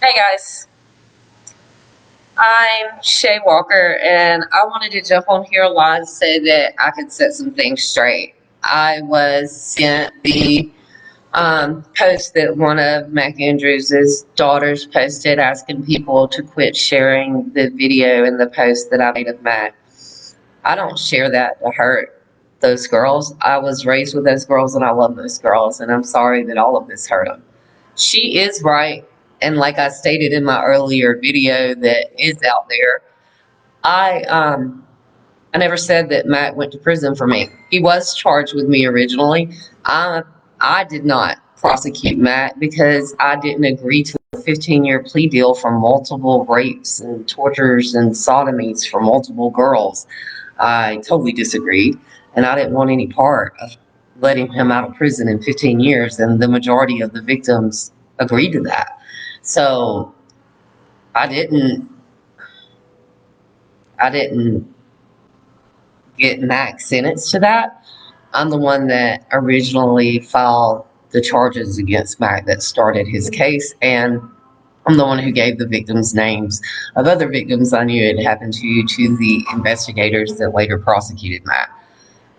Hey guys, I'm Shay Walker, and I wanted to jump on here live so that I could set some things straight. I was sent the post that one of Mack Andrews' daughters posted asking people to quit sharing the video and the post that I made of Mack. I don't share that to hurt those girls. I was raised with those girls and I love those girls, and I'm sorry that all of this hurt them. She is right. And like I stated in my earlier video that is out there, I never said that Matt went to prison for me. He was charged with me originally. I I did not prosecute Matt because I didn't agree to a 15-year plea deal for multiple rapes and tortures and sodomies for multiple girls. I totally disagreed, and I didn't want any part of letting him out of prison in 15 years, and the majority of the victims agreed to that. So I didn't I didn't get Max sentenced to that. I'm the one that originally filed the charges against Mac that started his case, and I'm the one who gave the victims' names of other victims I knew it happened to the investigators that later prosecuted Mac.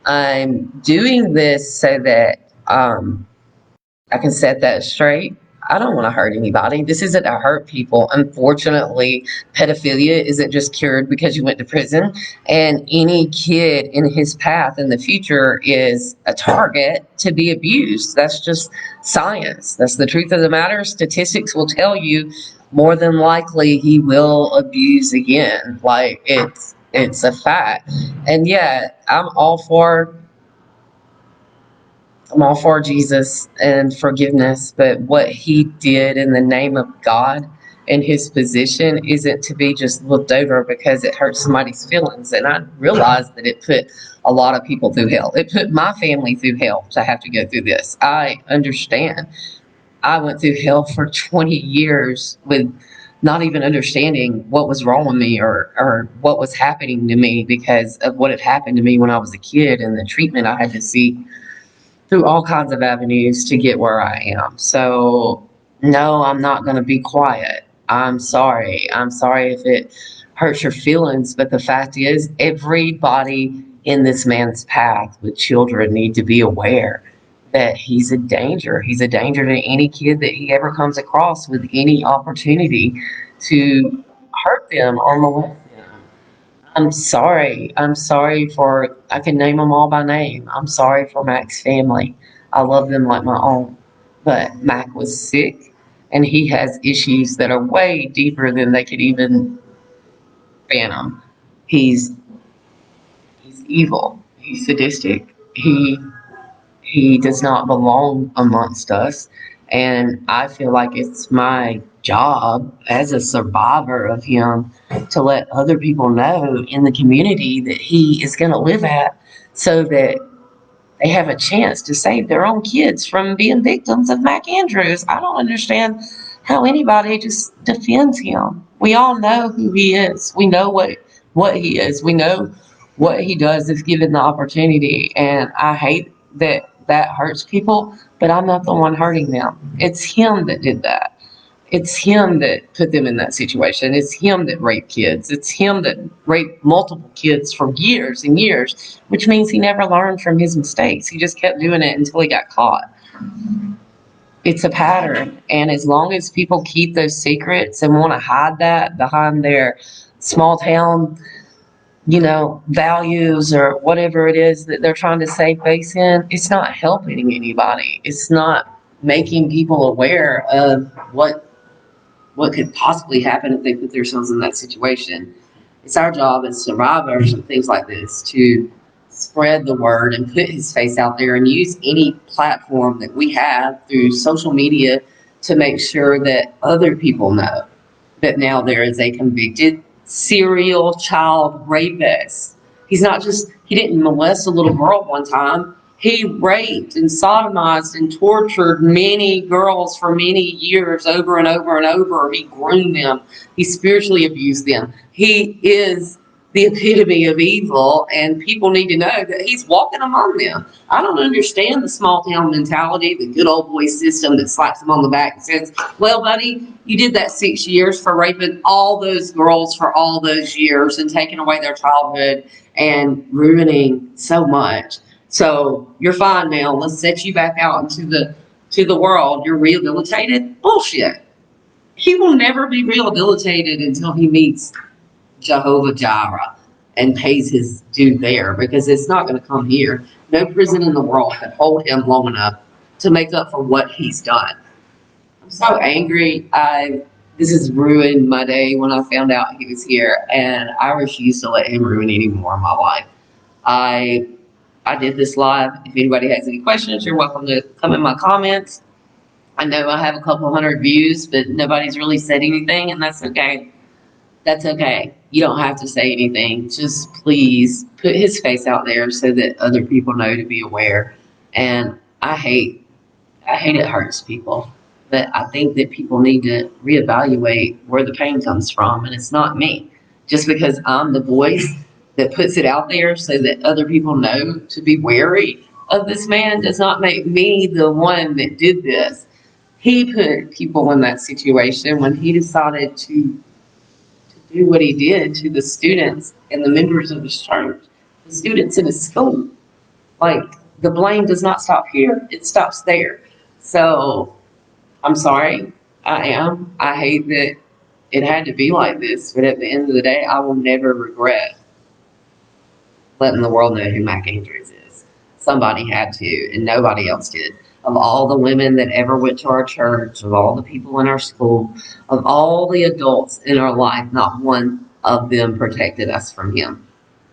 I'm doing this so that I can set that straight. I don't want to hurt anybody. This isn't to hurt people. Unfortunately, pedophilia isn't just cured because you went to prison. And any kid in his path in the future is a target to be abused. That's just science. That's the truth of the matter. Statistics will tell you more than likely he will abuse again. Like it's a fact. And yet I'm all for Jesus and forgiveness, but what he did in the name of God and his position isn't to be just looked over because it hurt somebody's feelings. And I realized that it put a lot of people through hell. It put my family through hell to have to go through this. I understand. I went through hell for 20 years with not even understanding what was wrong with me or what was happening to me because of what had happened to me when I was a kid and the treatment I had to seek through all kinds of avenues to get where I am. So, no, I'm not going to be quiet. I'm sorry. I'm sorry if it hurts your feelings, but the fact is, everybody in this man's path with children need to be aware that he's a danger. He's a danger to any kid that he ever comes across with any opportunity to hurt them or molest them. I'm sorry. I'm sorry for, I can name them all by name. I'm sorry for Mac's family. I love them like my own. But Mac was sick and he has issues that are way deeper than they could even fathom. He's he's evil. He's sadistic. He does not belong amongst us. And I feel like it's my job as a survivor of him to let other people know in the community that he is going to live at so that they have a chance to save their own kids from being victims of Mack Andrews. I don't understand how anybody just defends him. We all know who he is. We know what he is. We know what he does if given the opportunity. And I hate that that hurts people, but I'm not the one hurting them. It's him that did that. It's him that put them in that situation. It's him that raped kids. It's him that raped multiple kids for years and years, which means he never learned from his mistakes. He just kept doing it until he got caught. It's a pattern. And as long as people keep those secrets and want to hide that behind their small town, values or whatever it is that they're trying to save face in, it's not helping anybody. It's not making people aware of what could possibly happen if they put themselves in that situation. It's our job as survivors and things like this to spread the word and put his face out there and use any platform that we have through social media to make sure that other people know that now there is a convicted serial child rapist. He didn't molest a little girl one time. He raped and sodomized and tortured many girls for many years over and over and over. He groomed them. He spiritually abused them. He is the epitome of evil, and people need to know that he's walking among them. I don't understand the small town mentality, the good old boy system that slaps them on the back and says, well, buddy, you did that 6 years for raping all those girls for all those years and taking away their childhood and ruining so much. So you're fine now. Let's set you back out into the world. You're rehabilitated? Bullshit. He will never be rehabilitated until he meets Jehovah Jireh and pays his due there, because it's not going to come here. No prison in the world can hold him long enough to make up for what he's done. I'm so angry. This has ruined my day when I found out he was here, and I refuse to let him ruin any more of my life. I did this live. If anybody has any questions, you're welcome to come in my comments. I know I have a couple hundred views, but nobody's really said anything, and that's okay. That's okay. You don't have to say anything. Just please put his face out there so that other people know to be aware. And I hate it hurts people, but I think that people need to reevaluate where the pain comes from, and it's not me. Just because I'm the voice that puts it out there so that other people know to be wary of this man does not make me the one that did this. He put people in that situation when he decided to do what he did to the students and the members of his church, the students in his school. Like, the blame does not stop here, it stops there. So, I'm sorry. I am. I hate that it had to be like this, but at the end of the day, I will never regret letting the world know who Mack Andrews is. Somebody had to, and nobody else did. Of all the women that ever went to our church, of all the people in our school, of all the adults in our life, not one of them protected us from him.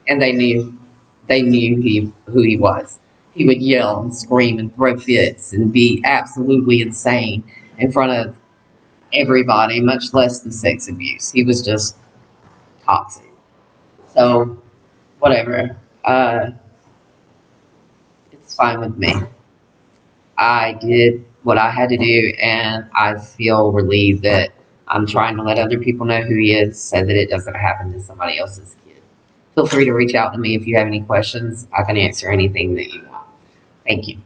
And they knew who he was. He would yell and scream and throw fits and be absolutely insane in front of everybody, much less the sex abuse. He was just toxic. So, whatever. It's fine with me. I did what I had to do, and I feel relieved that I'm trying to let other people know who he is so that it doesn't happen to somebody else's kid. Feel free to reach out to me if you have any questions. I can answer anything that you want. Thank you.